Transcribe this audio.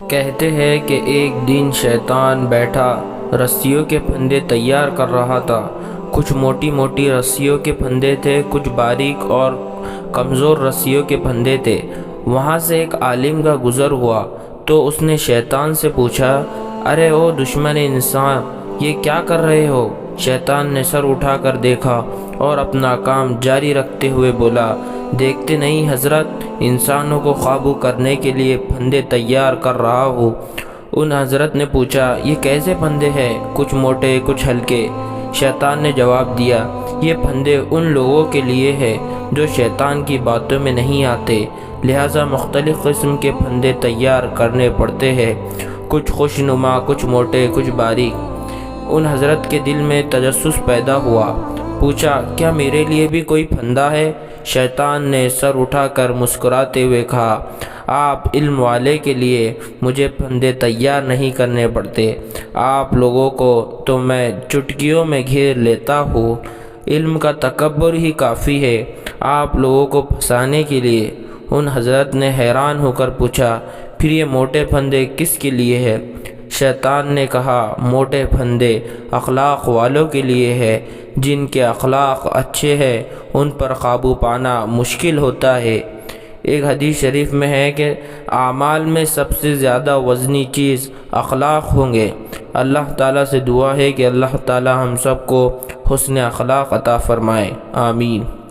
کہتے ہیں کہ ایک دن شیطان بیٹھا رسیوں کے پھندے تیار کر رہا تھا۔ کچھ موٹی موٹی رسیوں کے پھندے تھے، کچھ باریک اور کمزور رسیوں کے پھندے تھے۔ وہاں سے ایک عالم کا گزر ہوا تو اس نے شیطان سے پوچھا، ارے او دشمن انسان، یہ کیا کر رہے ہو؟ شیطان نے سر اٹھا کر دیکھا اور اپنا کام جاری رکھتے ہوئے بولا، دیکھتے نہیں حضرت، انسانوں کو قابو کرنے کے لیے پھندے تیار کر رہا ہوں۔ ان حضرت نے پوچھا، یہ کیسے پھندے ہیں؟ کچھ موٹے کچھ ہلکے۔ شیطان نے جواب دیا، یہ پھندے ان لوگوں کے لیے ہے جو شیطان کی باتوں میں نہیں آتے، لہٰذا مختلف قسم کے پھندے تیار کرنے پڑتے ہیں، کچھ خوش نما، کچھ موٹے کچھ باریک۔ ان حضرت کے دل میں تجسس پیدا ہوا، پوچھا، کیا میرے لیے بھی کوئی پھندا ہے؟ شیطان نے سر اٹھا کر مسکراتے ہوئے کہا، آپ علم والے کے لیے مجھے پھندے تیار نہیں کرنے پڑتے، آپ لوگوں کو تو میں چٹکیوں میں گھیر لیتا ہوں، علم کا تکبر ہی کافی ہے آپ لوگوں کو پھنسانے کے لیے۔ ان حضرت نے حیران ہو کر پوچھا، پھر یہ موٹے پھندے کس کے لیے ہے؟ شیطان نے کہا، موٹے پھندے اخلاق والوں کے لیے ہے، جن کے اخلاق اچھے ہیں ان پر قابو پانا مشکل ہوتا ہے۔ ایک حدیث شریف میں ہے کہ اعمال میں سب سے زیادہ وزنی چیز اخلاق ہوں گے۔ اللہ تعالیٰ سے دعا ہے کہ اللہ تعالیٰ ہم سب کو حسن اخلاق عطا فرمائے، آمین۔